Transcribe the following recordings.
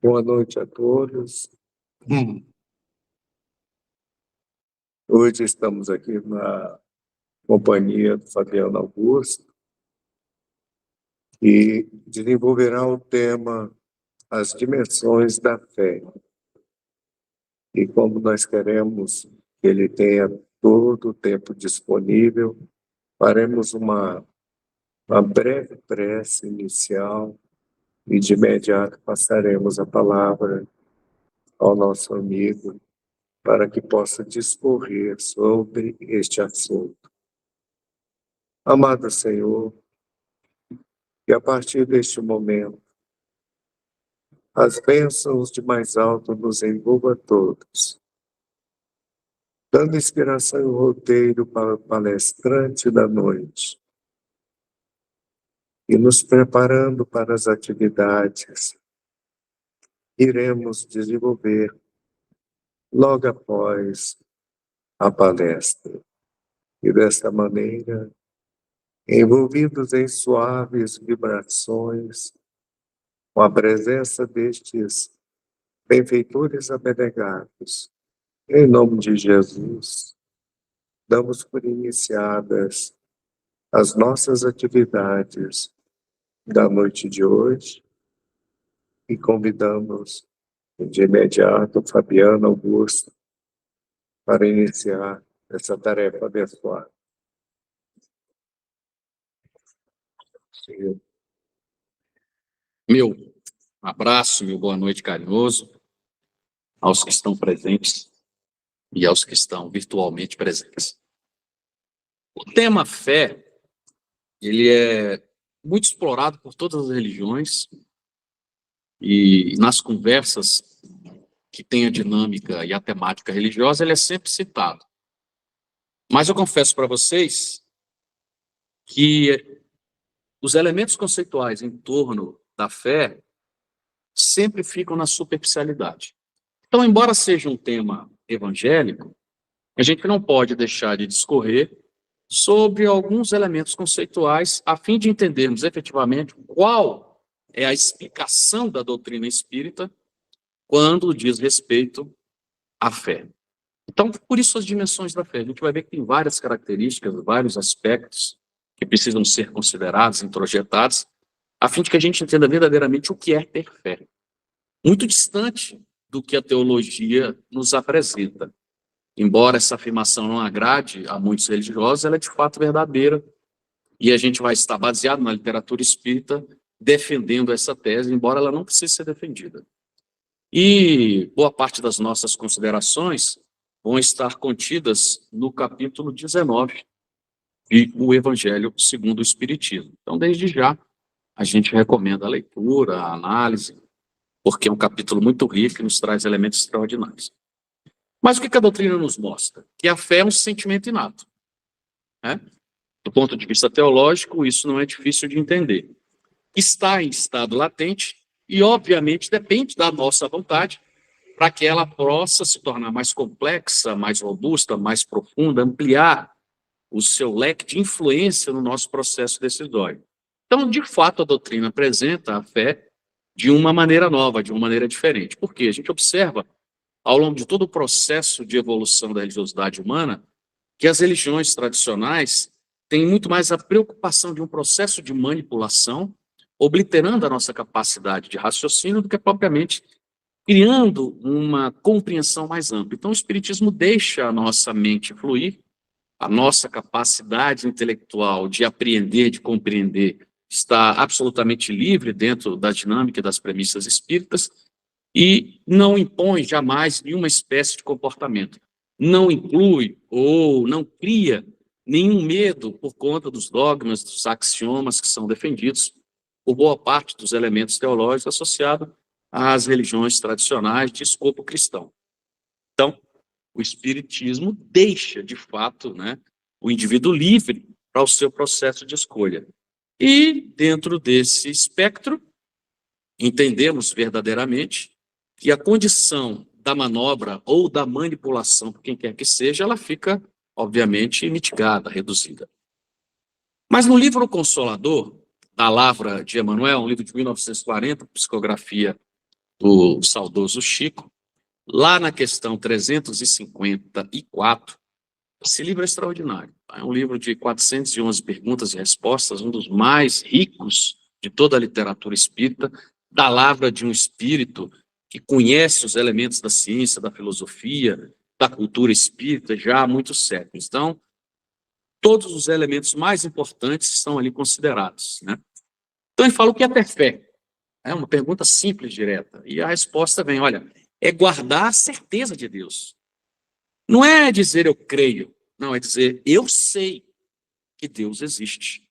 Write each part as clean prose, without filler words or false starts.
Boa noite a todos. Hoje estamos aqui na companhia do Fabiano Augusto e desenvolverá o tema As Dimensões da Fé. E como nós queremos que ele tenha todo o tempo disponível, faremos uma breve prece inicial e de imediato passaremos a palavra ao nosso amigo para que possa discorrer sobre este assunto. Amado Senhor, que a partir deste momento as bênçãos de mais alto nos envolva a todos, dando inspiração e roteiro para o palestrante da noite e nos preparando para as atividades que iremos desenvolver logo após a palestra. E desta maneira, envolvidos em suaves vibrações, com a presença destes benfeitores abnegados, em nome de Jesus, damos por iniciadas as nossas atividades da noite de hoje e convidamos de imediato o Fabiano Augusto para iniciar essa tarefa abençoada. Meu abraço, meu boa noite carinhoso aos que estão presentes e aos que estão virtualmente presentes. O tema fé, ele é muito explorado por todas as religiões e nas conversas que tem a dinâmica e a temática religiosa, ele é sempre citado. Mas eu confesso para vocês que os elementos conceituais em torno da fé sempre ficam na superficialidade. Então, embora seja um tema evangélico, a gente não pode deixar de discorrer sobre alguns elementos conceituais a fim de entendermos efetivamente qual é a explicação da doutrina espírita quando diz respeito à fé. Então, por isso as dimensões da fé. A gente vai ver que tem várias características, vários aspectos que precisam ser considerados, introjetados, a fim de que a gente entenda verdadeiramente o que é ter fé. Muito distante do que a teologia nos apresenta. Embora essa afirmação não agrade a muitos religiosos, ela é de fato verdadeira. E a gente vai estar baseado na literatura espírita defendendo essa tese, embora ela não precise ser defendida. E boa parte das nossas considerações vão estar contidas no capítulo 19 de O Evangelho segundo o Espiritismo. Então, desde já, a gente recomenda a leitura, a análise, porque é um capítulo muito rico e nos traz elementos extraordinários. Mas o que a doutrina nos mostra? Que a fé é um sentimento inato. Né? Do ponto de vista teológico, isso não é difícil de entender. Está em estado latente e, obviamente, depende da nossa vontade para que ela possa se tornar mais complexa, mais robusta, mais profunda, ampliar o seu leque de influência no nosso processo decisório. Então, de fato, a doutrina apresenta a fé de uma maneira nova, de uma maneira diferente. Por quê? A gente observa, ao longo de todo o processo de evolução da religiosidade humana, que as religiões tradicionais têm muito mais a preocupação de um processo de manipulação, obliterando a nossa capacidade de raciocínio do que propriamente criando uma compreensão mais ampla. Então, o Espiritismo deixa a nossa mente fluir, a nossa capacidade intelectual de apreender, de compreender, está absolutamente livre dentro da dinâmica e das premissas espíritas e não impõe jamais nenhuma espécie de comportamento. Não inclui ou não cria nenhum medo por conta dos dogmas, dos axiomas que são defendidos por boa parte dos elementos teológicos associados às religiões tradicionais de escopo cristão. Então, o Espiritismo deixa, de fato, né, o indivíduo livre para o seu processo de escolha. E, dentro desse espectro, entendemos verdadeiramente que a condição da manobra ou da manipulação, por quem quer que seja, ela fica, obviamente, mitigada, reduzida. Mas no livro Consolador, da Lavra de Emmanuel, um livro de 1940, psicografia do saudoso Chico, lá na questão 354, esse livro é extraordinário. É um livro de 411 perguntas e respostas, um dos mais ricos de toda a literatura espírita, da lavra de um espírito que conhece os elementos da ciência, da filosofia, da cultura espírita já há muitos séculos. Então, todos os elementos mais importantes estão ali considerados, né? Então, ele fala o que é ter fé. É uma pergunta simples, direta. E a resposta vem, olha, é guardar a certeza de Deus. Não é dizer eu creio, não, é dizer eu sei que Deus existe.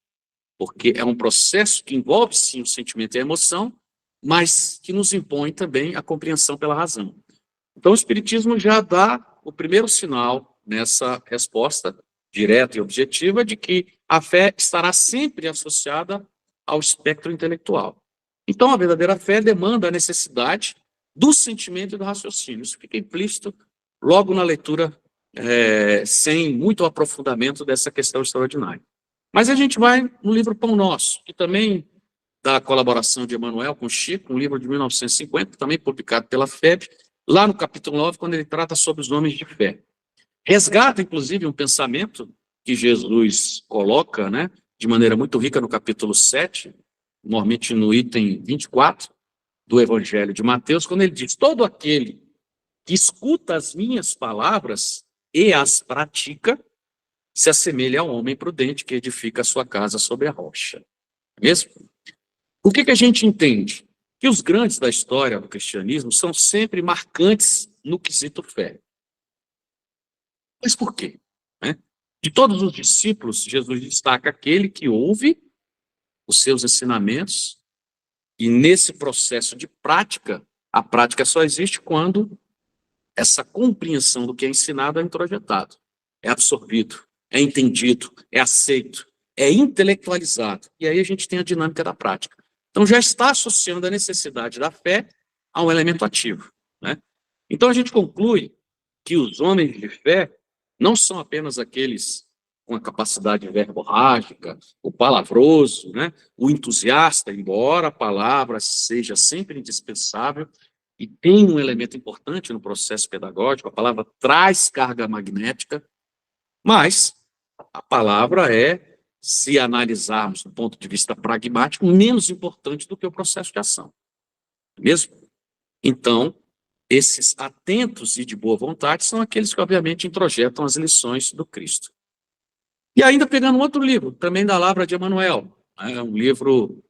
Porque é um processo que envolve, sim, o sentimento e a emoção, mas que nos impõe também a compreensão pela razão. Então, o Espiritismo já dá o primeiro sinal nessa resposta direta e objetiva de que a fé estará sempre associada ao espectro intelectual. Então, a verdadeira fé demanda a necessidade do sentimento e do raciocínio. Isso fica implícito logo na leitura, sem muito aprofundamento dessa questão extraordinária. Mas a gente vai no livro Pão Nosso, que também da colaboração de Emmanuel com Chico, um livro de 1950, também publicado pela FEB, lá no capítulo 9, quando ele trata sobre os homens de fé. Resgata, inclusive, um pensamento que Jesus coloca, né, de maneira muito rica no capítulo 7, normalmente no item 24 do Evangelho de Mateus, quando ele diz: todo aquele que escuta as minhas palavras e as pratica, se assemelha ao homem prudente que edifica a sua casa sobre a rocha. Mesmo? O que a gente entende? Que os grandes da história do cristianismo são sempre marcantes no quesito fé. Mas por quê? De todos os discípulos, Jesus destaca aquele que ouve os seus ensinamentos e nesse processo de prática, a prática só existe quando essa compreensão do que é ensinado é introjetado, é absorvido, é entendido, é aceito, é intelectualizado. E aí a gente tem a dinâmica da prática. Então já está associando a necessidade da fé a um elemento ativo, né? Então a gente conclui que os homens de fé não são apenas aqueles com a capacidade verborrágica, o palavroso, né? O entusiasta, embora a palavra seja sempre indispensável e tem um elemento importante no processo pedagógico, a palavra traz carga magnética, mas a palavra é, se analisarmos do ponto de vista pragmático, menos importante do que o processo de ação. Mesmo? Então, esses atentos e de boa vontade são aqueles que, obviamente, introjetam as lições do Cristo. E ainda pegando um outro livro, também da Lavra de Emmanuel, um livro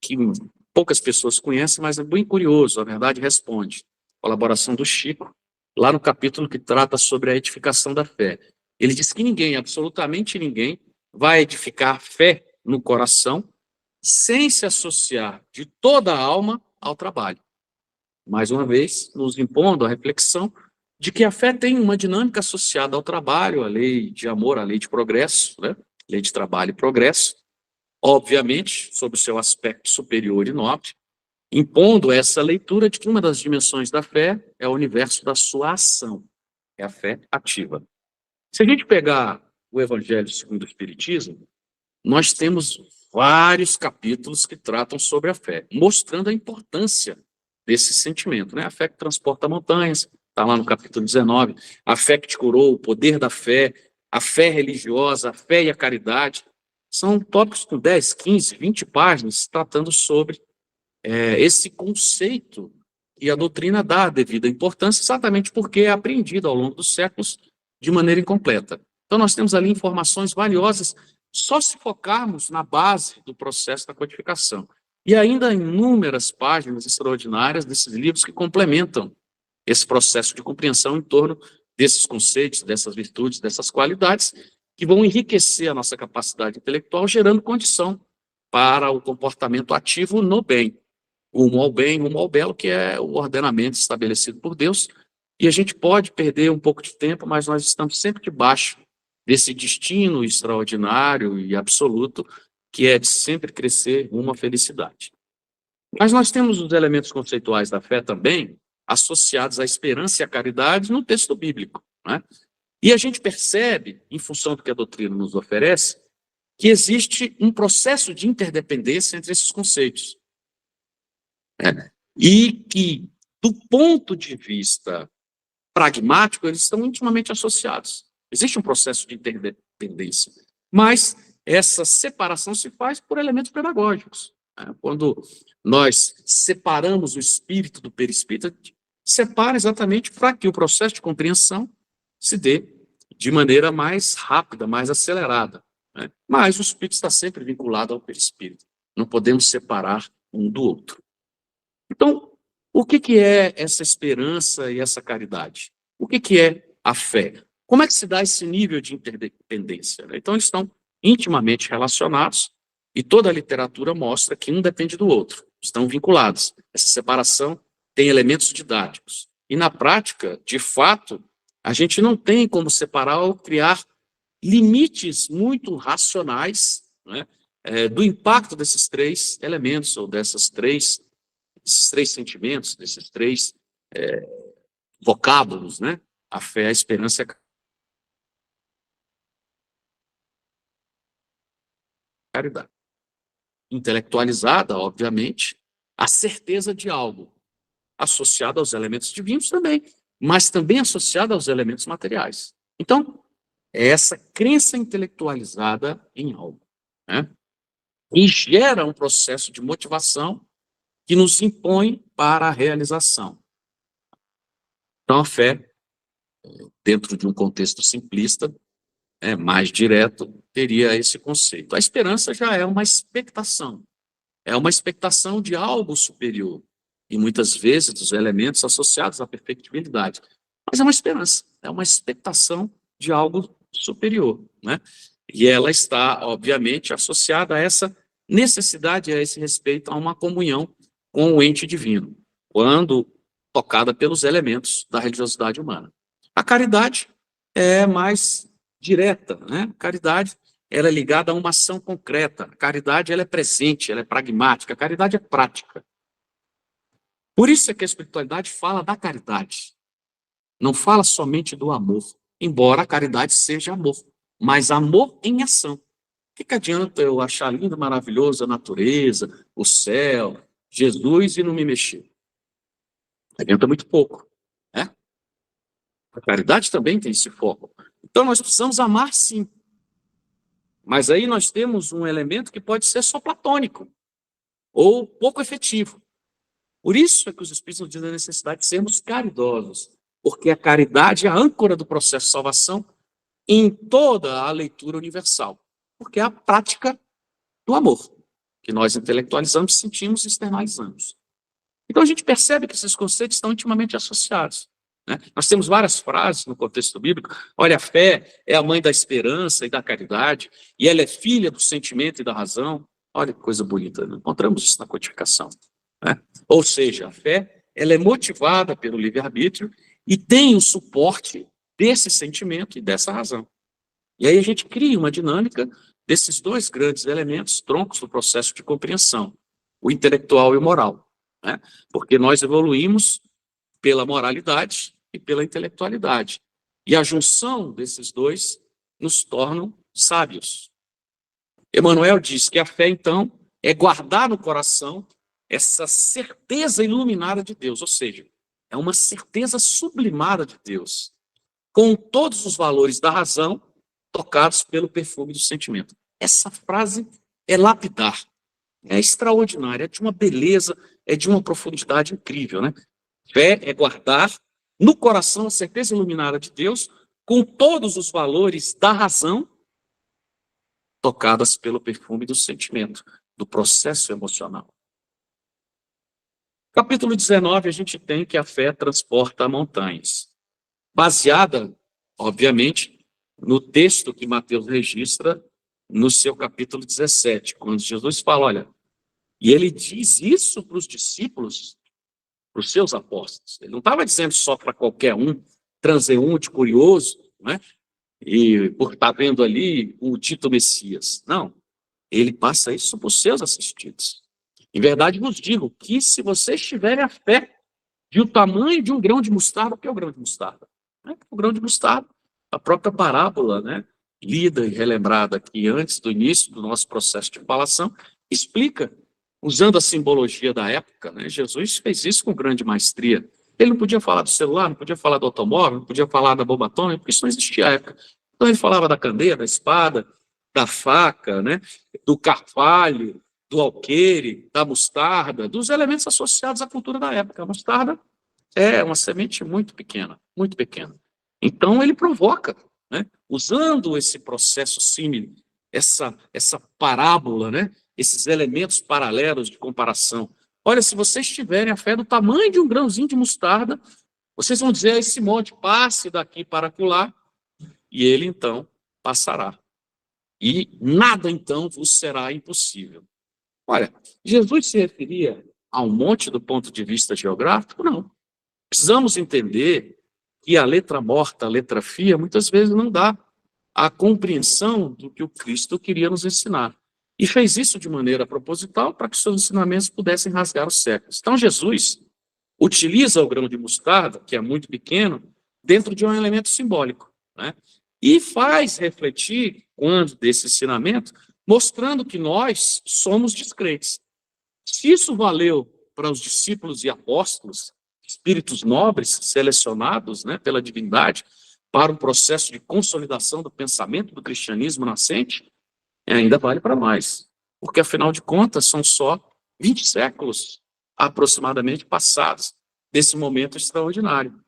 que poucas pessoas conhecem, mas é bem curioso, a verdade responde. Colaboração do Chico, lá no capítulo que trata sobre a edificação da fé. Ele diz que ninguém, absolutamente ninguém, vai edificar fé no coração sem se associar de toda a alma ao trabalho. Mais uma vez, nos impondo a reflexão de que a fé tem uma dinâmica associada ao trabalho, à lei de amor, à lei de progresso, né? Lei de trabalho e progresso, obviamente, sob o seu aspecto superior e nobre, impondo essa leitura de que uma das dimensões da fé é o universo da sua ação, é a fé ativa. Se a gente pegar o Evangelho segundo o Espiritismo, nós temos vários capítulos que tratam sobre a fé, mostrando a importância desse sentimento, né? A fé que transporta montanhas, está lá no capítulo 19, a fé que te curou, o poder da fé, a fé religiosa, a fé e a caridade. São tópicos com 10, 15, 20 páginas tratando sobre esse conceito que a doutrina dá a devida importância, exatamente porque é aprendido ao longo dos séculos de maneira incompleta. Então, nós temos ali informações valiosas só se focarmos na base do processo da codificação. E ainda inúmeras páginas extraordinárias desses livros que complementam esse processo de compreensão em torno desses conceitos, dessas virtudes, dessas qualidades, que vão enriquecer a nossa capacidade intelectual, gerando condição para o comportamento ativo no bem. Rumo ao bem, rumo ao belo, que é o ordenamento estabelecido por Deus. E a gente pode perder um pouco de tempo, mas nós estamos sempre debaixo desse destino extraordinário e absoluto, que é de sempre crescer rumo à felicidade. Mas nós temos os elementos conceituais da fé também, associados à esperança e à caridade no texto bíblico, né? E a gente percebe, em função do que a doutrina nos oferece, que existe um processo de interdependência entre esses conceitos. e que, do ponto de vista pragmático, eles estão intimamente associados. Existe um processo de interdependência, mas essa separação se faz por elementos pedagógicos. Quando nós separamos o espírito do perispírito, a gente separa exatamente para que o processo de compreensão se dê de maneira mais rápida, mais acelerada. Mas o espírito está sempre vinculado ao perispírito. Não podemos separar um do outro. Então, o que é essa esperança e essa caridade? O que é a fé? Como é que se dá esse nível de interdependência? Então, eles estão intimamente relacionados e toda a literatura mostra que um depende do outro, estão vinculados. Essa separação tem elementos didáticos. E, na prática, de fato, a gente não tem como separar ou criar limites muito racionais, né, do impacto desses três elementos, ou desses três sentimentos, desses três vocábulos, né? A fé, a esperança e a caridade. Intelectualizada, obviamente, a certeza de algo, associada aos elementos divinos também, mas também associada aos elementos materiais. Então, é essa crença intelectualizada em algo, né? E gera um processo de motivação que nos impõe para a realização. Então, a fé, dentro de um contexto simplista, mais direto, teria esse conceito. A esperança já é uma expectação de algo superior, e muitas vezes dos elementos associados à perfectibilidade. Mas é uma esperança, é uma expectação de algo superior, né? E ela está, obviamente, associada a essa necessidade, a esse respeito, a uma comunhão com o ente divino, quando tocada pelos elementos da religiosidade humana. A caridade é mais direta, né? A caridade, ela é ligada a uma ação concreta. A caridade, ela é presente, ela é pragmática. A caridade é prática. Por isso é que a espiritualidade fala da caridade. Não fala somente do amor, embora a caridade seja amor, mas amor em ação. O que adianta eu achar lindo, maravilhoso a natureza, o céu, Jesus e não me mexer? Adianta muito pouco, né? A caridade também tem esse foco. Então nós precisamos amar, sim. Mas aí nós temos um elemento que pode ser só platônico ou pouco efetivo. Por isso é que os Espíritos nos dizem a necessidade de sermos caridosos, porque a caridade é a âncora do processo de salvação em toda a leitura universal, porque é a prática do amor, que nós intelectualizamos, sentimos e externalizamos. Então a gente percebe que esses conceitos estão intimamente associados, né? Nós temos várias frases no contexto bíblico. Olha, a fé é a mãe da esperança e da caridade, e ela é filha do sentimento e da razão. Olha que coisa bonita, né? Encontramos isso na codificação, né? Ou seja, a fé, ela é motivada pelo livre-arbítrio e tem o suporte desse sentimento e dessa razão. E aí a gente cria uma dinâmica desses dois grandes elementos, troncos do processo de compreensão, o intelectual e o moral, né? Porque nós evoluímos pela moralidade e pela intelectualidade. E a junção desses dois nos tornam sábios. Emmanuel diz que a fé, então, é guardar no coração essa certeza iluminada de Deus, ou seja, é uma certeza sublimada de Deus, com todos os valores da razão tocados pelo perfume do sentimento. Essa frase é lapidar, é extraordinária, é de uma beleza, é de uma profundidade incrível, né? Fé é guardar no coração a certeza iluminada de Deus, com todos os valores da razão tocadas pelo perfume do sentimento, do processo emocional. Capítulo 19, a gente tem que a fé transporta montanhas, baseada, obviamente, no texto que Mateus registra no seu capítulo 17, quando Jesus fala, olha, e ele diz isso para os discípulos, para os seus apóstolos. Ele não estava dizendo só para qualquer um, transeunte, curioso, né? E por estar vendo ali o dito Messias. Não, ele passa isso para os seus assistidos. Em verdade vos digo que se vocês tiverem a fé de o tamanho de um grão de mostarda, o que é o grão de mostarda? O grão de mostarda, a própria parábola, né, lida e relembrada aqui antes do início do nosso processo de falação, explica usando a simbologia da época, né? Jesus fez isso com grande maestria. Ele não podia falar do celular, não podia falar do automóvel, não podia falar da bomba atômica, porque isso não existia à época. Então ele falava da candeia, da espada, da faca, né? Do carvalho, do alqueire, da mostarda, dos elementos associados à cultura da época. A mostarda é uma semente muito pequena, muito pequena. Então ele provoca, né? Usando esse processo símile, essa parábola, né? Esses elementos paralelos de comparação. Olha, se vocês tiverem a fé do tamanho de um grãozinho de mostarda, vocês vão dizer a esse monte, passe daqui para acolá, e ele então passará. E nada então vos será impossível. Olha, Jesus se referia a um monte do ponto de vista geográfico? Não. Precisamos entender que a letra morta, a letra fria, muitas vezes não dá a compreensão do que o Cristo queria nos ensinar. E fez isso de maneira proposital para que seus ensinamentos pudessem rasgar os séculos. Então, Jesus utiliza o grão de mostarda, que é muito pequeno, dentro de um elemento simbólico, né? E faz refletir, quando desse ensinamento, mostrando que nós somos descrentes. Se isso valeu para os discípulos e apóstolos, espíritos nobres, selecionados, né, pela divindade, para um processo de consolidação do pensamento do cristianismo nascente, ainda vale para nós. Porque, afinal de contas, são só 20 séculos aproximadamente passados desse momento extraordinário.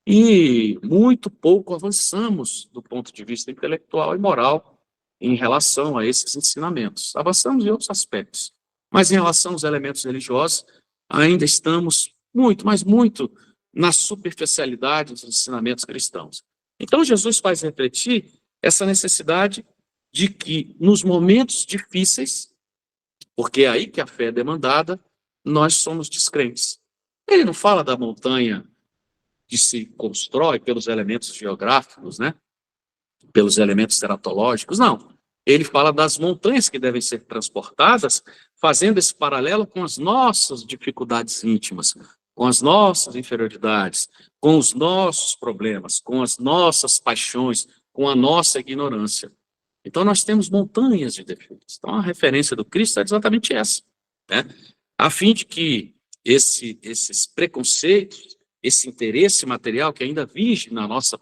E muito pouco avançamos do ponto de vista intelectual e moral em relação a esses ensinamentos. Avançamos em outros aspectos, mas em relação aos elementos religiosos, ainda estamos muito, mas muito na superficialidade dos ensinamentos cristãos. Então, Jesus faz refletir essa necessidade de que, nos momentos difíceis, porque é aí que a fé é demandada, nós somos descrentes. Ele não fala da montanha que se constrói pelos elementos geográficos, né? Pelos elementos teratológicos, não. Ele fala das montanhas que devem ser transportadas, fazendo esse paralelo com as nossas dificuldades íntimas, com as nossas inferioridades, com os nossos problemas, com as nossas paixões, com a nossa ignorância. Então, nós temos montanhas de defeitos. Então, a referência do Cristo é exatamente essa, né? A fim de que esses preconceitos, esse interesse material que ainda vige na nossa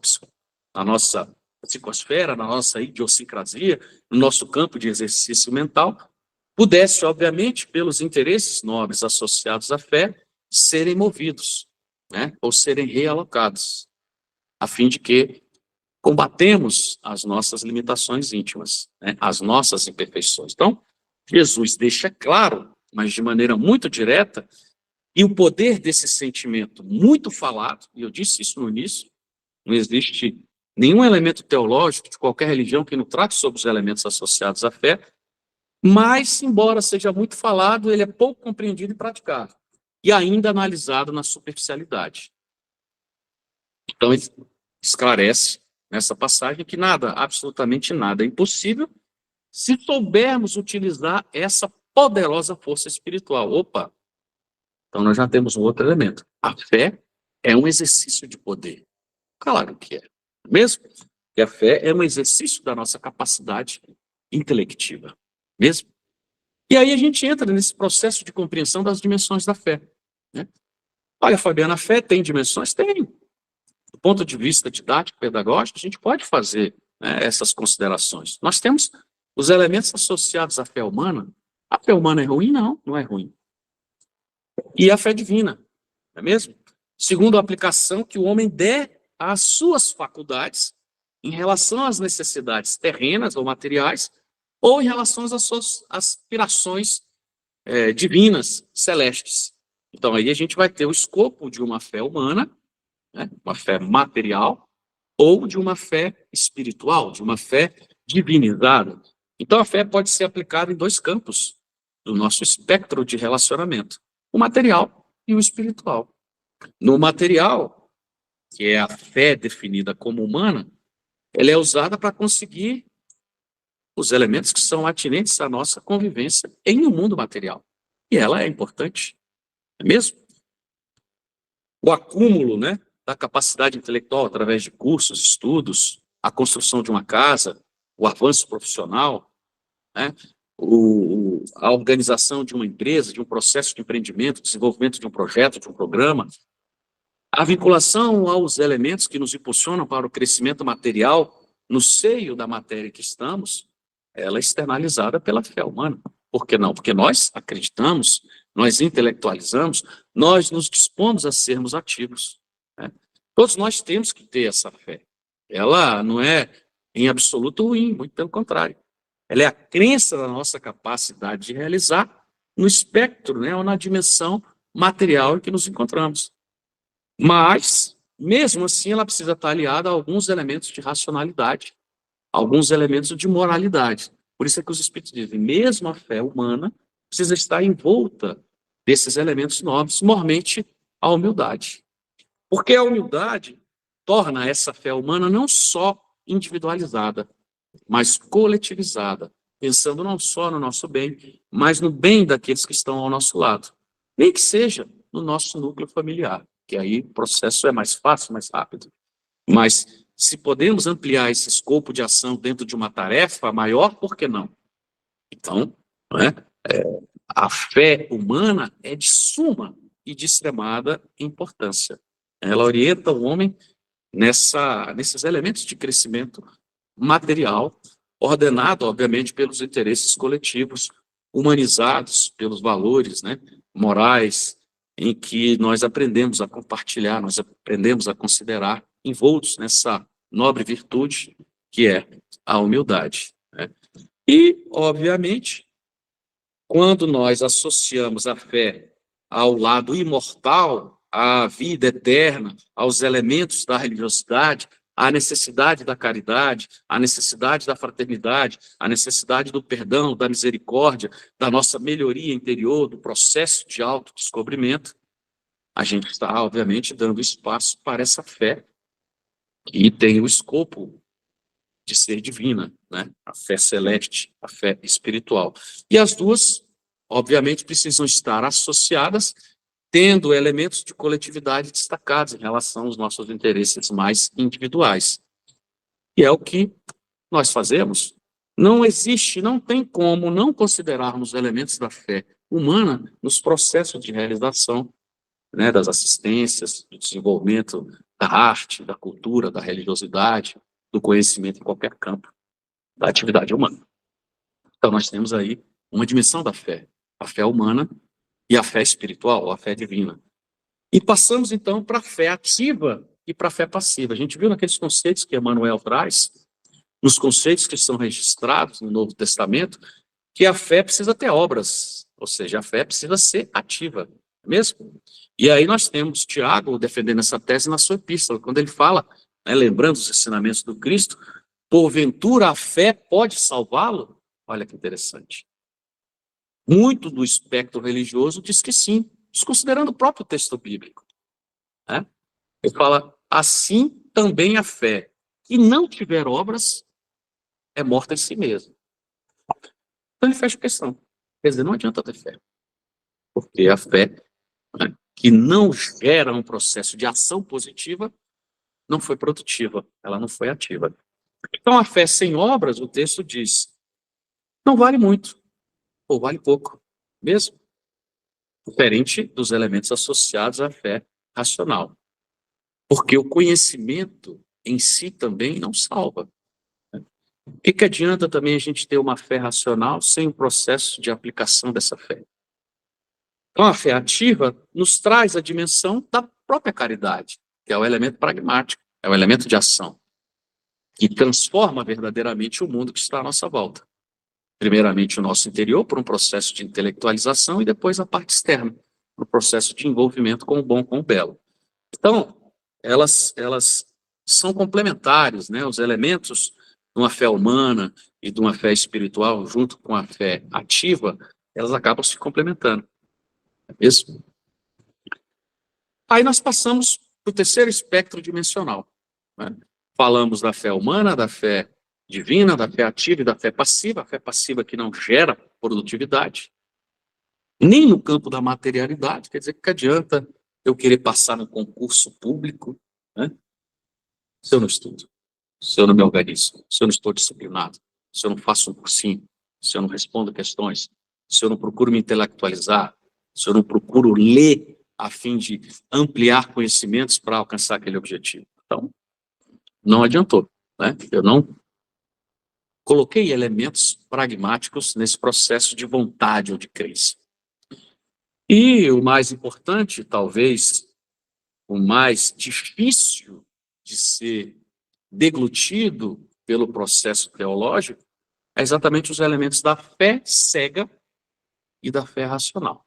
psicosfera, na nossa idiosincrasia, no nosso campo de exercício mental, pudesse, obviamente, pelos interesses nobres associados à fé, serem movidos, né, ou serem realocados, a fim de que combatemos as nossas limitações íntimas, né, as nossas imperfeições. Então, Jesus deixa claro, mas de maneira muito direta, e o poder desse sentimento muito falado, e eu disse isso no início, não existe nenhum elemento teológico de qualquer religião que não trate sobre os elementos associados à fé, mas, embora seja muito falado, ele é pouco compreendido e praticado, e ainda analisado na superficialidade. Então, ele esclarece nessa passagem que nada, absolutamente nada é impossível se soubermos utilizar essa poderosa força espiritual. Opa! Então, nós já temos um outro elemento. A fé é um exercício de poder. Claro que é. Mesmo que a fé é um exercício da nossa capacidade intelectiva. Mesmo. E aí a gente entra nesse processo de compreensão das dimensões da fé, né? Olha, Fabiana, a fé tem dimensões? Tem. Do ponto de vista didático, pedagógico, a gente pode fazer, né, essas considerações. Nós temos os elementos associados à fé humana. A fé humana é ruim? Não, não é ruim. E a fé divina, não é mesmo? Segundo a aplicação que o homem der às suas faculdades em relação às necessidades terrenas ou materiais, ou em relação às suas aspirações divinas, celestes. Então, aí a gente vai ter o escopo de uma fé humana, né, uma fé material, ou de uma fé espiritual, de uma fé divinizada. Então, a fé pode ser aplicada em dois campos do nosso espectro de relacionamento: o material e o espiritual. No material, que é a fé definida como humana, ela é usada para conseguir os elementos que são atinentes à nossa convivência em um mundo material. E ela é importante, não é mesmo? O acúmulo, né, da capacidade intelectual através de cursos, estudos, a construção de uma casa, o avanço profissional, né, a organização de uma empresa, de um processo de empreendimento, desenvolvimento de um projeto, de um programa, a vinculação aos elementos que nos impulsionam para o crescimento material no seio da matéria em que estamos, ela é externalizada pela fé humana. Por que não? Porque nós acreditamos, nós intelectualizamos, nós nos dispomos a sermos ativos, né? Todos nós temos que ter essa fé. Ela não é em absoluto ruim, muito pelo contrário. Ela é a crença da nossa capacidade de realizar no espectro, né, ou na dimensão material em que nos encontramos. Mas, mesmo assim, ela precisa estar aliada a alguns elementos de racionalidade, alguns elementos de moralidade. Por isso é que os Espíritos dizem, mesmo a fé humana precisa estar envolta desses elementos nobres, mormente a humildade. Porque a humildade torna essa fé humana não só individualizada, mas coletivizada, pensando não só no nosso bem, mas no bem daqueles que estão ao nosso lado. Nem que seja no nosso núcleo familiar, que aí o processo é mais fácil, mais rápido. Mas se podemos ampliar esse escopo de ação dentro de uma tarefa maior, por que não? Então, não é? A fé humana é de suma e de extremada importância. Ela orienta o homem nesses elementos de crescimento material, ordenado, obviamente, pelos interesses coletivos, humanizados pelos valores, né, morais, em que nós aprendemos a compartilhar, nós aprendemos a considerar, envoltos nessa nobre virtude que é a humildade, né? E, obviamente, quando nós associamos a fé ao lado imortal, à vida eterna, aos elementos da religiosidade, à necessidade da caridade, à necessidade da fraternidade, à necessidade do perdão, da misericórdia, da nossa melhoria interior, do processo de autodescobrimento, a gente está, obviamente, dando espaço para essa fé que tem o escopo de ser divina, né? A fé celeste, a fé espiritual. E as duas, obviamente, precisam estar associadas, tendo elementos de coletividade destacados em relação aos nossos interesses mais individuais. E é o que nós fazemos. Não existe, não tem como não considerarmos elementos da fé humana nos processos de realização, né, das assistências, do desenvolvimento da arte, da cultura, da religiosidade, do conhecimento em qualquer campo da atividade humana. Então, nós temos aí uma dimensão da fé, a fé humana e a fé espiritual, a fé divina. E passamos, então, para a fé ativa e para a fé passiva. A gente viu naqueles conceitos que Emmanuel traz, nos conceitos que são registrados no Novo Testamento, que a fé precisa ter obras, ou seja, a fé precisa ser ativa, não é mesmo? E aí nós temos Tiago defendendo essa tese na sua epístola, quando ele fala, né, lembrando os ensinamentos do Cristo, porventura a fé pode salvá-lo? Olha que interessante. Muito do espectro religioso diz que sim, desconsiderando o próprio texto bíblico, né? Ele fala, assim também a fé, que não tiver obras, é morta em si mesma. Então ele fecha a questão. Quer dizer, não adianta ter fé, porque a fé, né, que não gera um processo de ação positiva, não foi produtiva, ela não foi ativa. Então a fé sem obras, o texto diz, não vale muito, ou vale pouco, mesmo. Diferente dos elementos associados à fé racional. Porque o conhecimento em si também não salva. O que adianta também a gente ter uma fé racional sem o processo de aplicação dessa fé? Então, a fé ativa nos traz a dimensão da própria caridade, que é o elemento pragmático, é o elemento de ação, que transforma verdadeiramente o mundo que está à nossa volta. Primeiramente o nosso interior, por um processo de intelectualização, e depois a parte externa, por um processo de envolvimento com o bom, com o belo. Então, elas são complementares, né? Os elementos de uma fé humana e de uma fé espiritual, junto com a fé ativa, elas acabam se complementando. É mesmo? Aí nós passamos para o terceiro espectro dimensional, né? Falamos da fé humana, da fé divina, da fé ativa e da fé passiva, a fé passiva que não gera produtividade, nem no campo da materialidade, quer dizer, que adianta eu querer passar no concurso público, né, se eu não estudo, se eu não me organizo, se eu não estou disciplinado, se eu não faço um cursinho, se eu não respondo questões, se eu não procuro me intelectualizar, se eu não procuro ler a fim de ampliar conhecimentos para alcançar aquele objetivo. Então, não adiantou, né? Eu não coloquei elementos pragmáticos nesse processo de vontade ou de crença. E o mais importante, talvez, o mais difícil de ser deglutido pelo processo teológico, é exatamente os elementos da fé cega e da fé racional.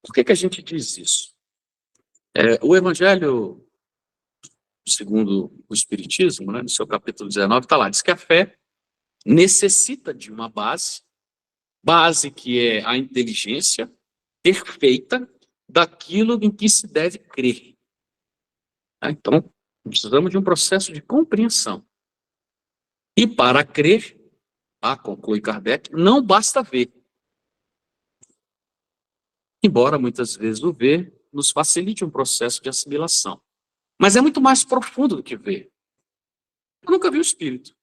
Por que a gente diz isso? O Evangelho, segundo o Espiritismo, né, no seu capítulo 19, está lá, diz que a fé necessita de uma base que é a inteligência perfeita daquilo em que se deve crer. Então, precisamos de um processo de compreensão. E para crer, conclui Kardec, não basta ver. Embora muitas vezes o ver nos facilite um processo de assimilação. Mas é muito mais profundo do que ver. Eu nunca vi o espírito.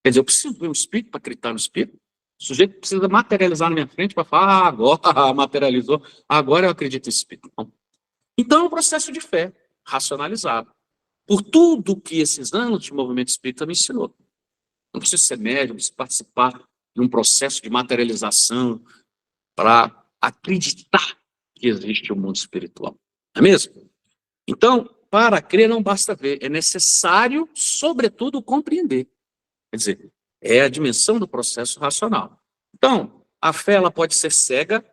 Quer dizer, eu preciso ver um espírito para acreditar no espírito? O sujeito precisa materializar na minha frente para falar, agora materializou, agora eu acredito no espírito. Não. Então é um processo de fé, racionalizado. Por tudo que esses anos de movimento espírita me ensinou. Não preciso ser médium, preciso participar de um processo de materialização para acreditar que existe um mundo espiritual. Não é mesmo? Então, para crer não basta ver, é necessário, sobretudo, compreender. Quer dizer, é a dimensão do processo racional. Então, a fé ela pode ser cega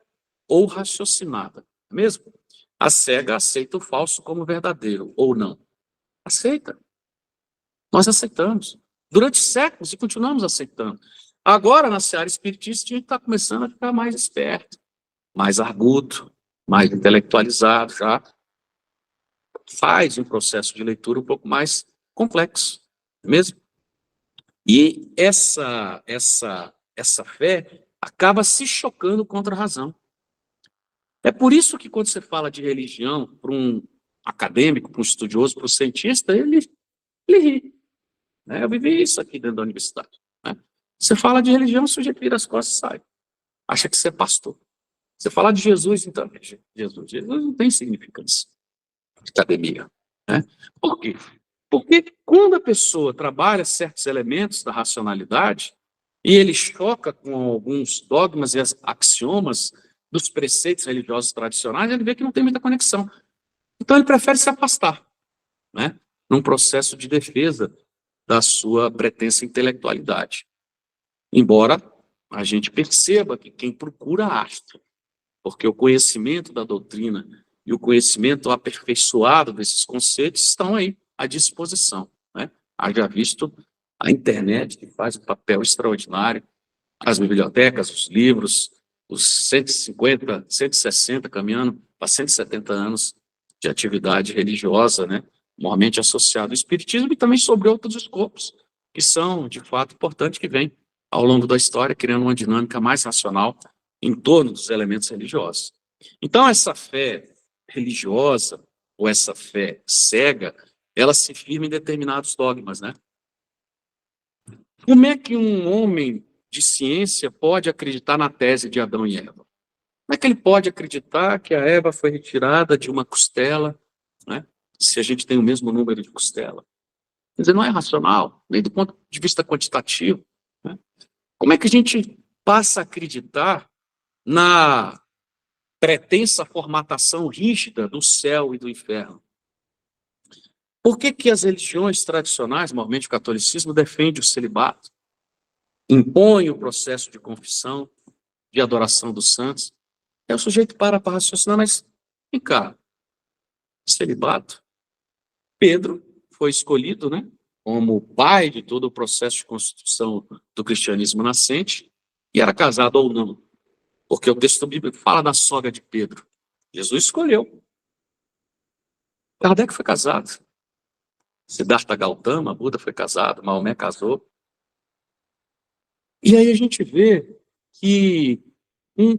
ou raciocinada, não é mesmo? A cega aceita o falso como verdadeiro, ou não. Aceita. Nós aceitamos. Durante séculos e continuamos aceitando. Agora, na seara espiritista, a gente está começando a ficar mais esperto, mais arguto, mais intelectualizado, já faz um processo de leitura um pouco mais complexo, não é mesmo? E essa fé acaba se chocando contra a razão. É por isso que quando você fala de religião para um acadêmico, para um estudioso, para um cientista, ele ri. Né? Eu vivi isso aqui dentro da universidade. Né? Você fala de religião, o sujeito vira as costas e sai. Acha que você é pastor. Você fala de Jesus, então, Jesus não tem significância de academia. Né? Por quê? Porque quando a pessoa trabalha certos elementos da racionalidade e ele choca com alguns dogmas e axiomas dos preceitos religiosos tradicionais, ele vê que não tem muita conexão. Então ele prefere se afastar, né? Num processo de defesa da sua pretensa intelectualidade. Embora a gente perceba que quem procura acha, porque o conhecimento da doutrina e o conhecimento aperfeiçoado desses conceitos estão aí à disposição. Né? Haja visto a internet, que faz um papel extraordinário, as bibliotecas, os livros, os 150, 160, caminhando para 170 anos de atividade religiosa, né? Normalmente associado ao espiritismo e também sobre outros escopos, que são, de fato, importantes, que vêm ao longo da história, criando uma dinâmica mais racional em torno dos elementos religiosos. Então, essa fé religiosa, ou essa fé cega, ela se firma em determinados dogmas, né? Como é que um homem de ciência pode acreditar na tese de Adão e Eva? Como é que ele pode acreditar que a Eva foi retirada de uma costela, né? Se a gente tem o mesmo número de costela? Quer dizer, não é racional, nem do ponto de vista quantitativo. Né? Como é que a gente passa a acreditar na pretensa formatação rígida do céu e do inferno? Por que as religiões tradicionais, normalmente o catolicismo, defende o celibato, impõe o processo de confissão, de adoração dos santos? O sujeito para raciocinar, mas vem cá, celibato? Pedro foi escolhido, né, como pai de todo o processo de construção do cristianismo nascente, e era casado ou não, porque o texto bíblico fala da sogra de Pedro. Jesus escolheu. Kardec foi casado. Siddhartha Gautama, Buda foi casado, Maomé casou. E aí a gente vê que um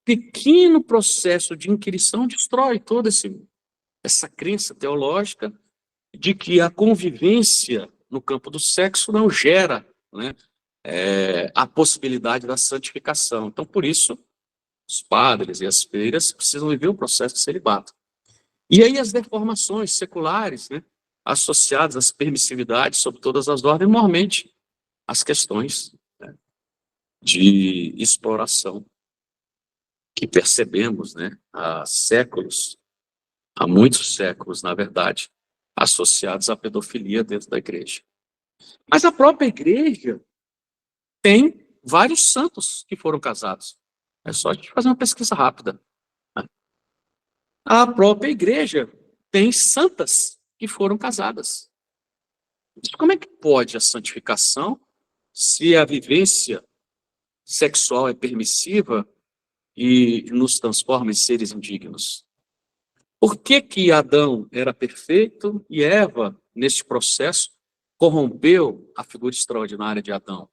pequeno processo de inquirição destrói toda essa crença teológica de que a convivência no campo do sexo não gera, né, a possibilidade da santificação. Então, por isso, os padres e as freiras precisam viver o processo de celibato. E aí as deformações seculares, né, associadas às permissividades sobre todas as ordens, normalmente as questões, né, de exploração que percebemos, né, há séculos, há muitos séculos, na verdade, associados à pedofilia dentro da igreja. Mas a própria igreja tem vários santos que foram casados. É só a gente fazer uma pesquisa rápida. A própria igreja tem santas que foram casadas. Mas como é que pode a santificação se a vivência sexual é permissiva e nos transforma em seres indignos? Por que que Adão era perfeito e Eva, neste processo, corrompeu a figura extraordinária de Adão?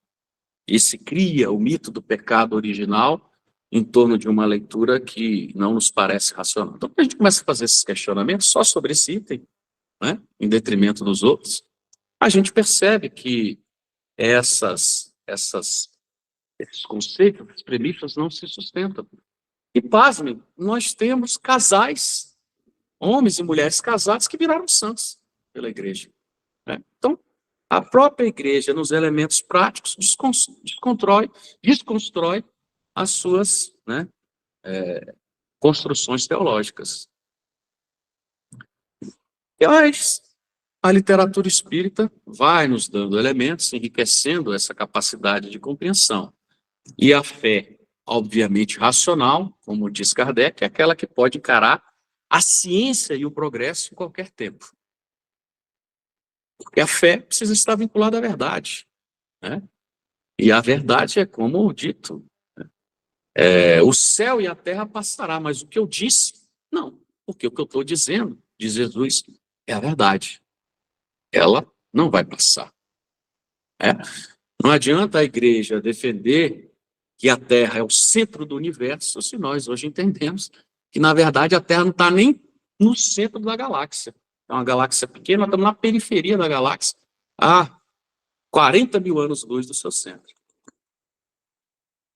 E se cria o mito do pecado original em torno de uma leitura que não nos parece racional. Então, quando a gente começa a fazer esses questionamentos só sobre esse item, né, em detrimento dos outros, a gente percebe que esses conceitos, essas premissas não se sustentam. E, pasmem, nós temos casais, homens e mulheres casados, que viraram santos pela igreja, né? Então, a própria igreja, nos elementos práticos, desconstrói as suas, né, construções teológicas. Mas a literatura espírita vai nos dando elementos, enriquecendo essa capacidade de compreensão. E a fé, obviamente racional, como diz Kardec, é aquela que pode encarar a ciência e o progresso em qualquer tempo. Porque a fé precisa estar vinculada à verdade, né? E a verdade é como dito, o céu e a terra passará, mas o que eu disse, não. Porque o que eu estou dizendo, diz Jesus, é a verdade. Ela não vai passar. Não adianta a igreja defender que a terra é o centro do universo, se nós hoje entendemos que, na verdade, a terra não está nem no centro da galáxia. É uma galáxia pequena, nós estamos na periferia da galáxia, a 40 mil anos-luz do seu centro.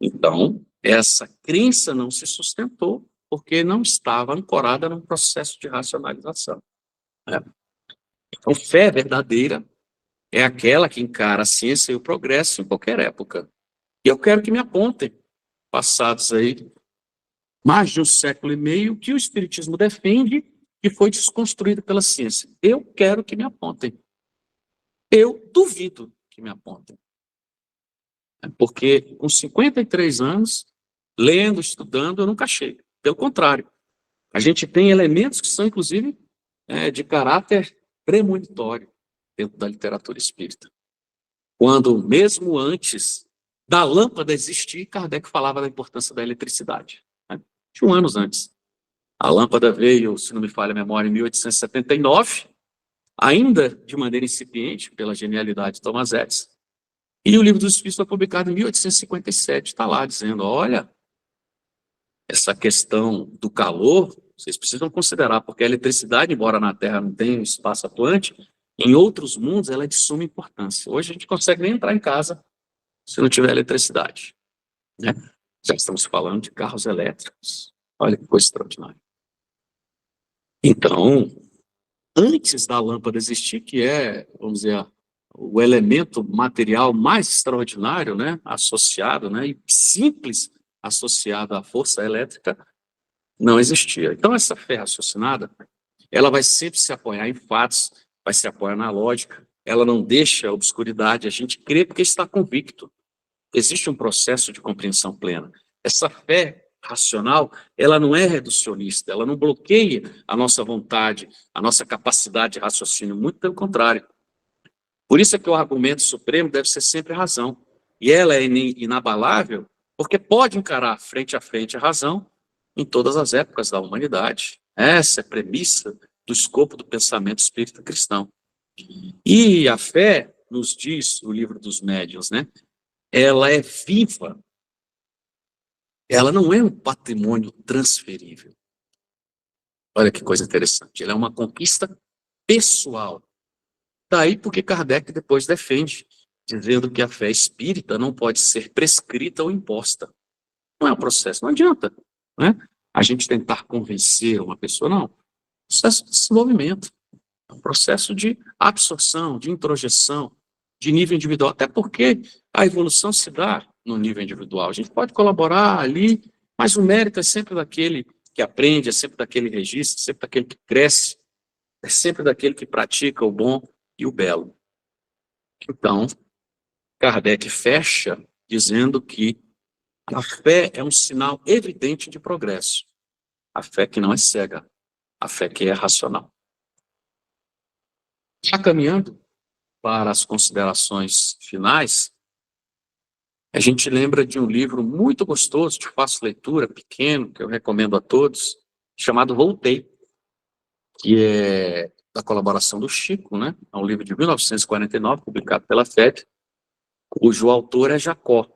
Então, essa crença não se sustentou porque não estava ancorada num processo de racionalização, né? Então, fé verdadeira é aquela que encara a ciência e o progresso em qualquer época. E eu quero que me apontem, passados aí mais de um século e meio, que o Espiritismo defende que foi desconstruído pela ciência. Eu quero que me apontem. Eu duvido que me apontem. Porque com 53 anos, lendo, estudando, eu nunca achei. Pelo contrário, a gente tem elementos que são, inclusive, de caráter premonitório dentro da literatura espírita. Quando, mesmo antes da lâmpada existir, Kardec falava da importância da eletricidade, né? De um ano antes. A lâmpada veio, se não me falha a memória, em 1879, ainda de maneira incipiente, pela genialidade de Thomas Edison. E o Livro dos Espíritos foi publicado em 1857, está lá dizendo, olha, essa questão do calor, vocês precisam considerar, porque a eletricidade, embora na Terra não tenha um espaço atuante, em outros mundos ela é de suma importância. Hoje a gente não consegue nem entrar em casa se não tiver eletricidade, né? Já estamos falando de carros elétricos. Olha que coisa extraordinária. Então, antes da lâmpada existir, que é, vamos dizer, o elemento material mais extraordinário, né, associado, né, e simples associado à força elétrica, não existia. Então, essa fé raciocinada, ela vai sempre se apoiar em fatos, vai se apoiar na lógica, ela não deixa a obscuridade, a gente crê porque está convicto. Existe um processo de compreensão plena. Essa fé racional, ela não é reducionista, ela não bloqueia a nossa vontade, a nossa capacidade de raciocínio, muito pelo contrário. Por isso é que o argumento supremo deve ser sempre a razão. E ela é inabalável porque pode encarar frente a frente a razão em todas as épocas da humanidade. Essa é a premissa do escopo do pensamento espírita cristão. E a fé, nos diz o Livro dos Médiuns, né? Ela é viva. Ela não é um patrimônio transferível. Olha que coisa interessante. Ela é uma conquista pessoal. Daí porque Kardec depois defende dizendo que a fé espírita não pode ser prescrita ou imposta. Não é um processo, não adianta, né? A gente tentar convencer uma pessoa, não. Processo de desenvolvimento, é um processo de absorção, de introjeção, de nível individual, até porque a evolução se dá no nível individual. A gente pode colaborar ali, mas o mérito é sempre daquele que aprende, é sempre daquele que registra, é sempre daquele que cresce, é sempre daquele que pratica o bom e o belo. Então, Kardec fecha dizendo que a fé é um sinal evidente de progresso. A fé que não é cega, a fé que é racional. Já caminhando para as considerações finais, a gente lembra de um livro muito gostoso, de fácil leitura, pequeno, que eu recomendo a todos, chamado Voltei, que é da colaboração do Chico, né? É um livro de 1949, publicado pela FEB, cujo autor é Jacó.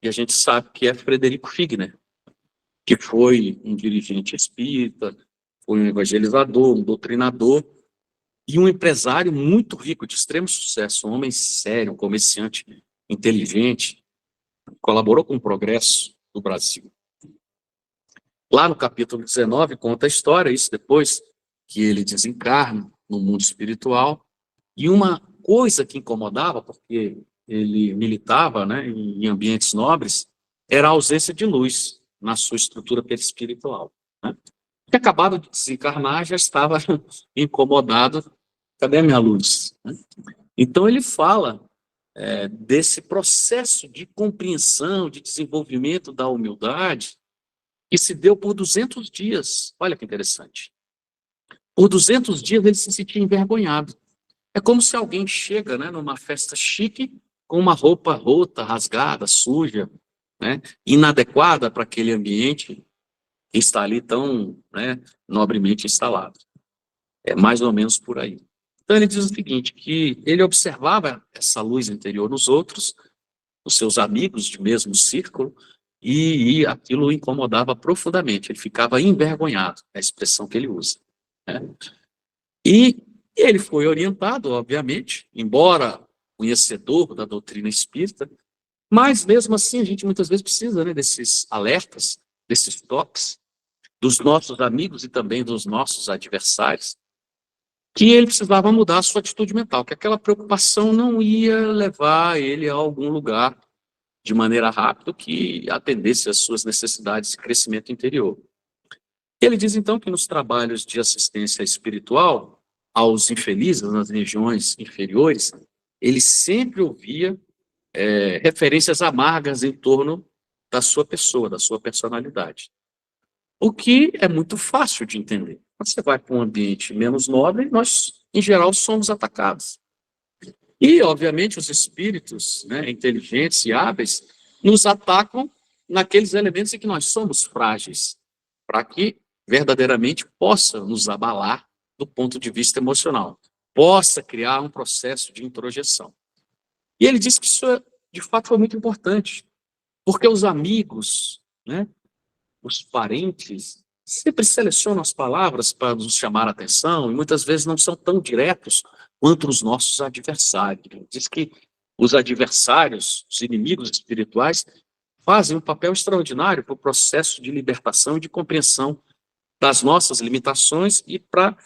E a gente sabe que é Frederico Figner, que foi um dirigente espírita, foi um evangelizador, um doutrinador e um empresário muito rico, de extremo sucesso, um homem sério, um comerciante inteligente, colaborou com o progresso do Brasil. Lá no capítulo 19 conta a história, isso depois que ele desencarna no mundo espiritual, e uma coisa que incomodava, porque ele militava, né, em ambientes nobres, era a ausência de luz na sua estrutura perispiritual, né? Que acabado de desencarnar, já estava incomodado. Cadê a minha luz? Então ele fala desse processo de compreensão, de desenvolvimento da humildade, que se deu por 200 dias. Olha que interessante. Por 200 dias ele se sentia envergonhado. É como se alguém chega, né, numa festa chique com uma roupa rota, rasgada, suja, né, inadequada para aquele ambiente que está ali tão, né, nobremente instalado. É mais ou menos por aí. Então ele diz o seguinte, que ele observava essa luz interior nos outros, nos seus amigos de mesmo círculo, e aquilo o incomodava profundamente. Ele ficava envergonhado, é a expressão que ele usa, né? E ele foi orientado, obviamente, embora conhecedor da doutrina espírita, mas mesmo assim a gente muitas vezes precisa, né, desses alertas, desses toques, dos nossos amigos e também dos nossos adversários, que ele precisava mudar a sua atitude mental, que aquela preocupação não ia levar ele a algum lugar de maneira rápida que atendesse às suas necessidades de crescimento interior. Ele diz, então, que nos trabalhos de assistência espiritual aos infelizes nas regiões inferiores, ele sempre ouvia referências amargas em torno da sua pessoa, da sua personalidade. O que é muito fácil de entender. Quando você vai para um ambiente menos nobre, nós, em geral, somos atacados. E, obviamente, os espíritos, né, inteligentes e hábeis nos atacam naqueles elementos em que nós somos frágeis, para que verdadeiramente possa nos abalar do ponto de vista emocional, possa criar um processo de introjeção. E ele disse que isso, de fato, foi muito importante, porque os amigos, né, os parentes, sempre selecionam as palavras para nos chamar a atenção e muitas vezes não são tão diretos quanto os nossos adversários. Diz que os adversários, os inimigos espirituais, fazem um papel extraordinário para o processo de libertação e de compreensão das nossas limitações e para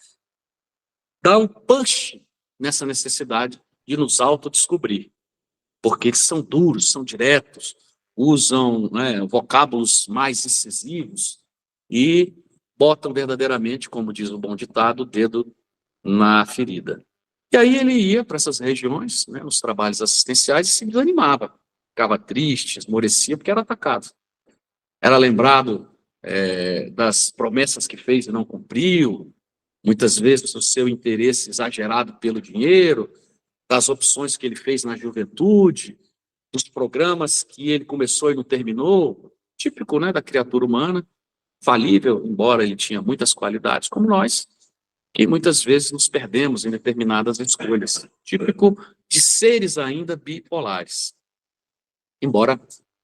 dar um punch nessa necessidade de nos autodescobrir. Porque eles são duros, são diretos, usam, né, vocábulos mais incisivos e botam verdadeiramente, como diz o bom ditado, o dedo na ferida. E aí ele ia para essas regiões, né, nos trabalhos assistenciais, e se desanimava, ficava triste, esmorecia, porque era atacado. Era lembrado das promessas que fez e não cumpriu, muitas vezes o seu interesse exagerado pelo dinheiro, das opções que ele fez na juventude, dos programas que ele começou e não terminou, típico, né, da criatura humana, falível, embora ele tinha muitas qualidades, como nós, que muitas vezes nos perdemos em determinadas escolhas, típico de seres ainda bipolares. Embora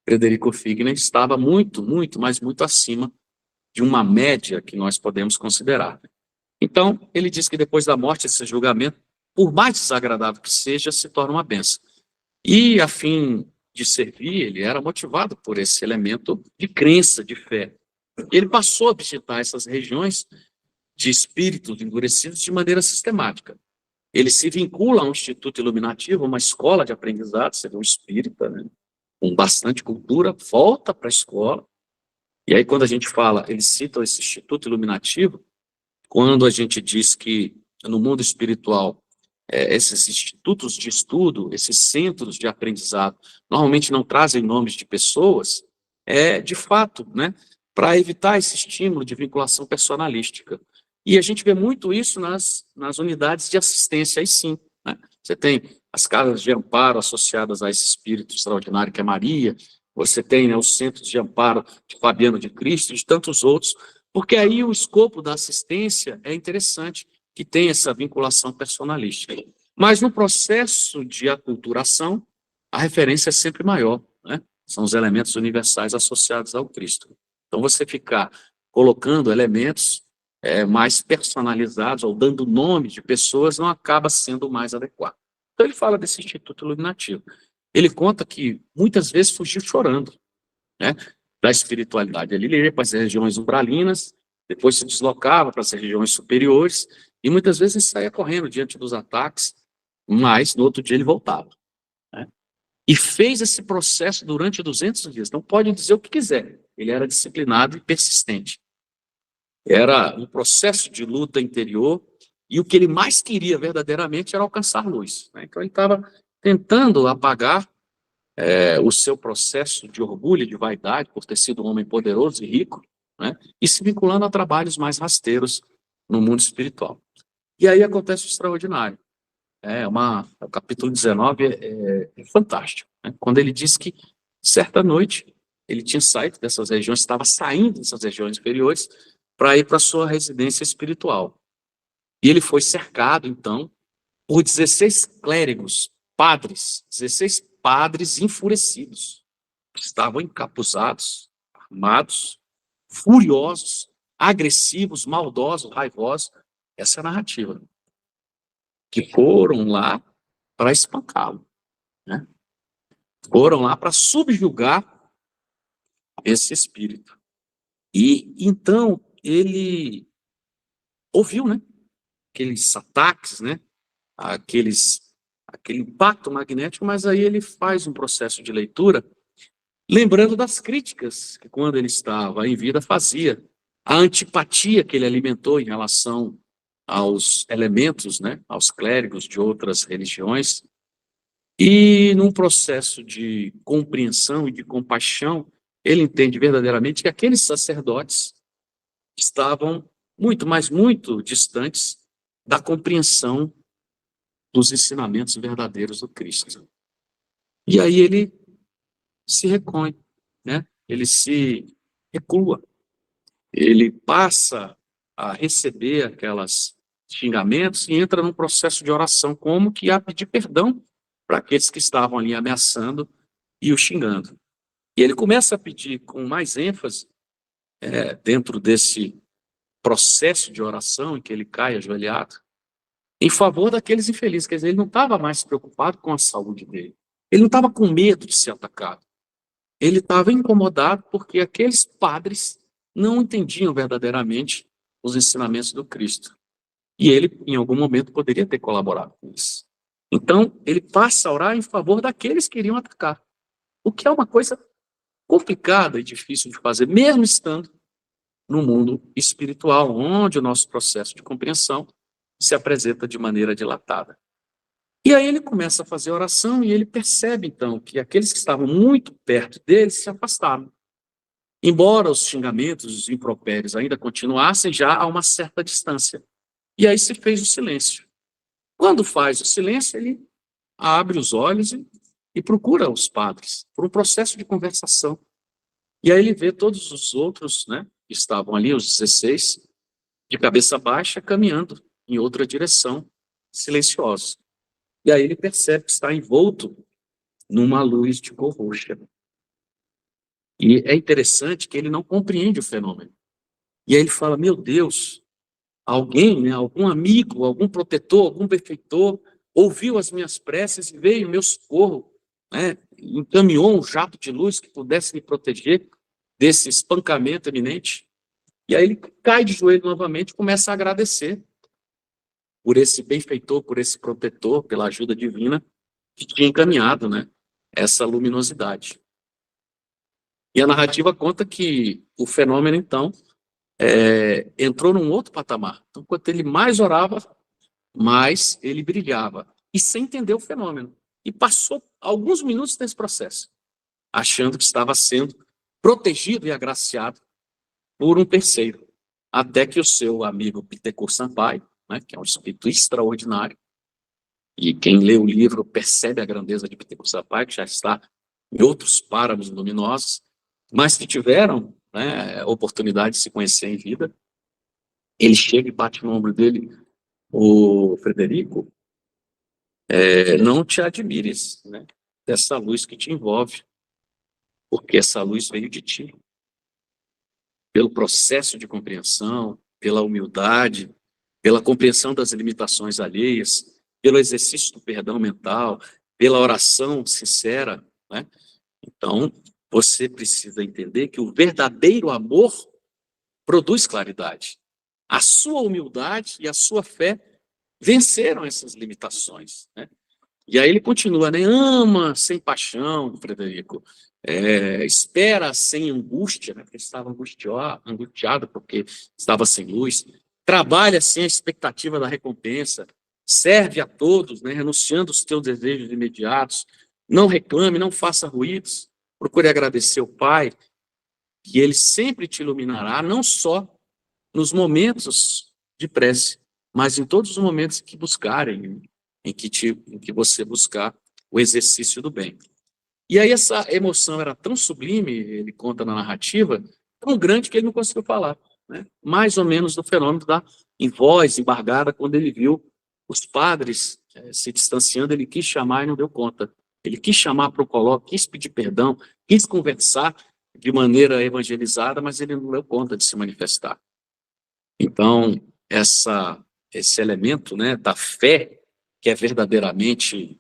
Frederico Figner estava muito, mas muito acima de uma média que nós podemos considerar. Então, ele diz que depois da morte, esse julgamento, por mais desagradável que seja, se torna uma bênção. E, a fim de servir, ele era motivado por esse elemento de crença, de fé. Ele passou a visitar essas regiões de espíritos endurecidos de maneira sistemática. Ele se vincula a um instituto iluminativo, uma escola de aprendizado, seria um espírita, né, com bastante cultura, volta para a escola. E aí, quando a gente fala, eles citam esse instituto iluminativo, quando a gente diz que no mundo espiritual, esses institutos de estudo, esses centros de aprendizado, normalmente não trazem nomes de pessoas, de fato, né, para evitar esse estímulo de vinculação personalística. E a gente vê muito isso nas unidades de assistência, aí sim, né? Você tem as casas de amparo associadas a esse espírito extraordinário que é Maria, você tem, né, os centros de amparo de Fabiano de Cristo e de tantos outros, porque aí o escopo da assistência é interessante, que tem essa vinculação personalística. Mas no processo de aculturação, a referência é sempre maior, né? São os elementos universais associados ao Cristo. Então, você ficar colocando elementos mais personalizados ou dando nome de pessoas não acaba sendo o mais adequado. Então, ele fala desse Instituto Iluminativo. Ele conta que muitas vezes fugiu chorando, né, da espiritualidade. Ele ia para as regiões umbralinas, depois se deslocava para as regiões superiores, e muitas vezes ele saía correndo diante dos ataques, mas no outro dia ele voltava, né? E fez esse processo durante 200 dias. Então, pode dizer o que quiser. Ele era disciplinado e persistente. Era um processo de luta interior, e o que ele mais queria verdadeiramente era alcançar luz, né? Então, ele estava tentando apagar o seu processo de orgulho e de vaidade por ter sido um homem poderoso e rico, né? E se vinculando a trabalhos mais rasteiros no mundo espiritual. E aí acontece o extraordinário. O capítulo 19 é fantástico, né? Quando ele diz que, certa noite, ele tinha saído dessas regiões, estava saindo dessas regiões inferiores para ir para a sua residência espiritual. E ele foi cercado, então, por 16 clérigos, padres, 16 padres enfurecidos. Estavam encapuzados, armados, furiosos, agressivos, maldosos, raivosos. Essa é a narrativa. Que foram lá para espancá-lo, né? Foram lá para subjugar esse espírito. E então ele ouviu, né, aqueles ataques, né, aquele impacto magnético, mas aí ele faz um processo de leitura, lembrando das críticas que quando ele estava em vida fazia, a antipatia que ele alimentou em relação aos elementos, né, aos clérigos de outras religiões, e num processo de compreensão e de compaixão, ele entende verdadeiramente que aqueles sacerdotes estavam muito, mas muito distantes da compreensão dos ensinamentos verdadeiros do Cristo. E aí ele se recolhe, né? Ele se recua, ele passa a receber aquelas xingamentos e entra num processo de oração, como que a pedir perdão para aqueles que estavam ali ameaçando e o xingando. E ele começa a pedir com mais ênfase, dentro desse processo de oração em que ele cai ajoelhado, em favor daqueles infelizes. Quer dizer, ele não estava mais preocupado com a saúde dele. Ele não estava com medo de ser atacado. Ele estava incomodado porque aqueles padres não entendiam verdadeiramente os ensinamentos do Cristo. E ele, em algum momento, poderia ter colaborado com isso. Então, ele passa a orar em favor daqueles que iriam atacar, o que é uma coisa complicada e difícil de fazer, mesmo estando no mundo espiritual, onde o nosso processo de compreensão se apresenta de maneira dilatada. E aí ele começa a fazer oração e ele percebe, então, que aqueles que estavam muito perto dele se afastaram. Embora os xingamentos, os impropérios ainda continuassem, já a uma certa distância. E aí se fez o silêncio. Quando faz o silêncio, ele abre os olhos e procura os padres, por um processo de conversação. E aí ele vê todos os outros, né, que estavam ali, os 16, de cabeça baixa, caminhando em outra direção, silenciosos. E aí ele percebe que está envolto numa luz de cor roxa. E é interessante que ele não compreende o fenômeno. E aí ele fala, meu Deus, alguém, né, algum amigo, algum protetor, algum benfeitor, ouviu as minhas preces e veio em meu socorro. né, encaminhou um jato de luz que pudesse me proteger desse espancamento iminente. E aí ele cai de joelho novamente e começa a agradecer por esse benfeitor, por esse protetor, pela ajuda divina que tinha encaminhado, né, essa luminosidade. E a narrativa conta que o fenômeno, então, entrou num outro patamar. Então, quanto ele mais orava, mais ele brilhava. E sem entender o fenômeno. E passou alguns minutos nesse processo, achando que estava sendo protegido e agraciado por um terceiro. Até que o seu amigo Pitecur Sampaio, né, que é um espírito extraordinário, e quem lê o livro percebe a grandeza de Pitecur Sampaio, que já está em outros páramos luminosos, mas que tiveram, né, oportunidade de se conhecer em vida. Ele chega e bate no ombro dele: o Frederico, não te admires, né, dessa luz que te envolve, porque essa luz veio de ti, pelo processo de compreensão, pela humildade, pela compreensão das limitações alheias, pelo exercício do perdão mental, pela oração sincera, né? Então, você precisa entender que o verdadeiro amor produz claridade. A sua humildade e a sua fé venceram essas limitações, né? E aí ele continua, né? Ama sem paixão, Frederico. Espera sem angústia, né? Porque estava angustiado porque estava sem luz. Trabalha sem a expectativa da recompensa. Serve a todos, né? Renunciando os teus desejos imediatos. Não reclame, não faça ruídos. Procure agradecer ao Pai, que Ele sempre te iluminará, não só nos momentos de prece, mas em todos os momentos que buscarem, em que você buscar o exercício do bem. E aí essa emoção era tão sublime, ele conta na narrativa, tão grande que ele não conseguiu falar, né? Mais ou menos do fenômeno em voz embargada, quando ele viu os padres se distanciando, ele quis chamar e não deu conta. Ele quis chamar para o colóquio, quis pedir perdão, quis conversar de maneira evangelizada, mas ele não deu conta de se manifestar. Então, esse elemento, né, da fé, que é verdadeiramente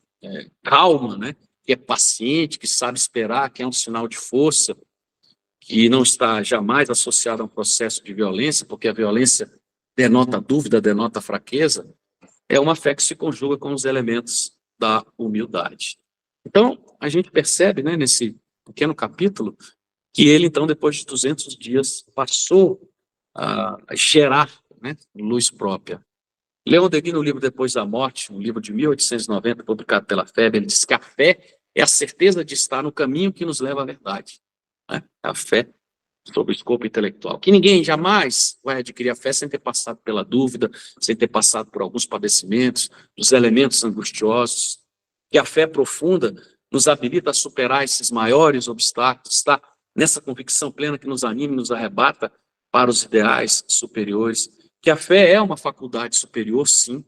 calma, né, que é paciente, que sabe esperar, que é um sinal de força, que não está jamais associado a um processo de violência, porque a violência denota dúvida, denota fraqueza, é uma fé que se conjuga com os elementos da humildade. Então, a gente percebe, né, nesse pequeno capítulo, que ele, então, depois de 200 dias, passou a gerar, né, luz própria. Leon Denis, no livro Depois da Morte, um livro de 1890, publicado pela FEB, ele diz que a fé é a certeza de estar no caminho que nos leva à verdade, né? A fé sobre o escopo intelectual. Que ninguém jamais vai adquirir a fé sem ter passado pela dúvida, sem ter passado por alguns padecimentos, dos elementos angustiosos. Que a fé profunda nos habilita a superar esses maiores obstáculos, está nessa convicção plena que nos anima e nos arrebata para os ideais superiores. Que a fé é uma faculdade superior, sim,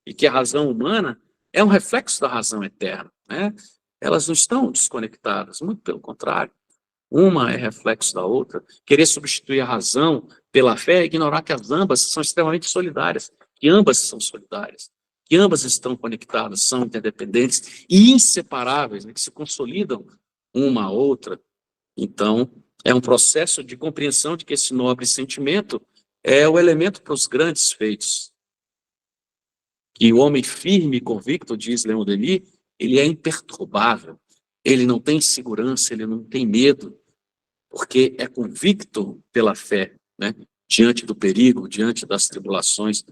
e que a razão humana é um reflexo da razão eterna, né? Elas não estão desconectadas, muito pelo contrário. Uma é reflexo da outra. Querer substituir a razão pela fé é ignorar que as ambas são extremamente solidárias, que ambas são solidárias, que ambas estão conectadas, são interdependentes e inseparáveis, né, que se consolidam uma à outra. Então, é um processo de compreensão de que esse nobre sentimento é o elemento para os grandes feitos. Que o homem firme e convicto, diz Leon Denis, ele é imperturbável, ele não tem segurança, ele não tem medo, porque é convicto pela fé, né? Diante do perigo, diante das tribulações.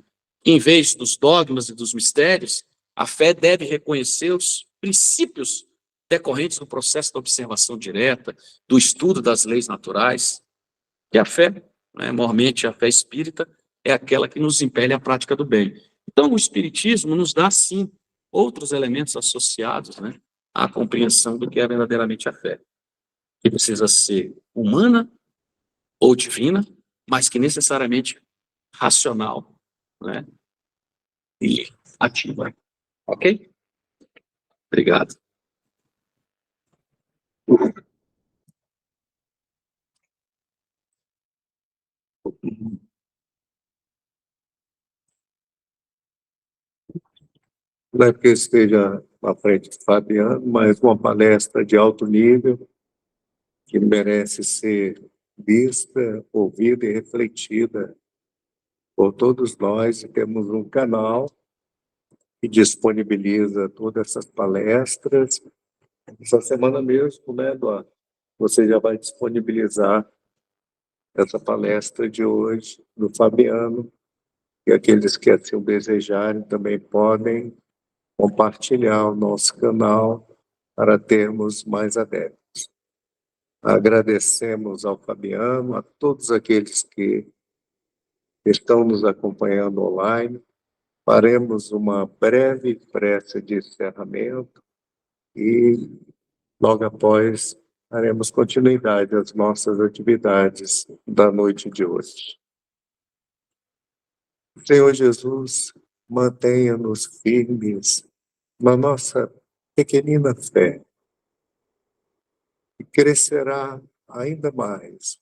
Em vez dos dogmas e dos mistérios, a fé deve reconhecer os princípios decorrentes do processo da observação direta, do estudo das leis naturais. E a fé, né, mormente a fé espírita, é aquela que nos impele à prática do bem. Então, o Espiritismo nos dá, sim, outros elementos associados, né, à compreensão do que é verdadeiramente a fé, que precisa ser humana ou divina, mas que necessariamente racional, né, e ativa. Ok? Obrigado. Não é porque esteja na frente do Fabiano, mas uma palestra de alto nível que merece ser vista, ouvida e refletida por todos nós. E temos um canal que disponibiliza todas essas palestras. Essa semana mesmo, né, Eduardo? Você já vai disponibilizar essa palestra de hoje do Fabiano, e aqueles que assim o desejarem também podem compartilhar o nosso canal para termos mais adeptos. Agradecemos ao Fabiano, a todos aqueles que estão nos acompanhando online. Faremos uma breve prece de encerramento e, logo após, daremos continuidade às nossas atividades da noite de hoje. Senhor Jesus, mantenha-nos firmes na nossa pequenina fé, que crescerá ainda mais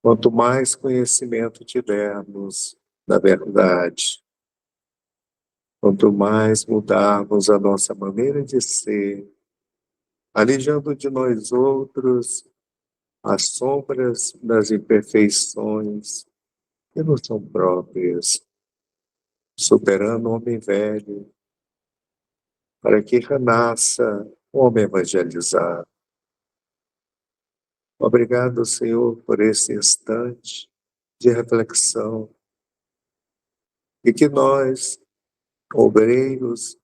quanto mais conhecimento tivermos da verdade, quanto mais mudarmos a nossa maneira de ser, alijando de nós outros as sombras das imperfeições que nos são próprias, superando o homem velho, para que renasça o homem evangelizado. Obrigado, Senhor, por esse instante de reflexão e que nós, obreiros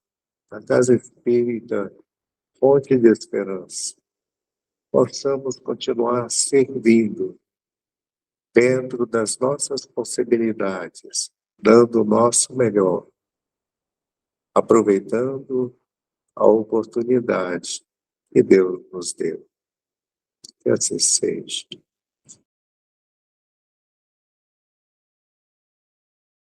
da Casa Espírita, fonte de esperança, possamos continuar servindo dentro das nossas possibilidades, dando o nosso melhor, aproveitando a oportunidade que Deus nos deu. Que assim seja.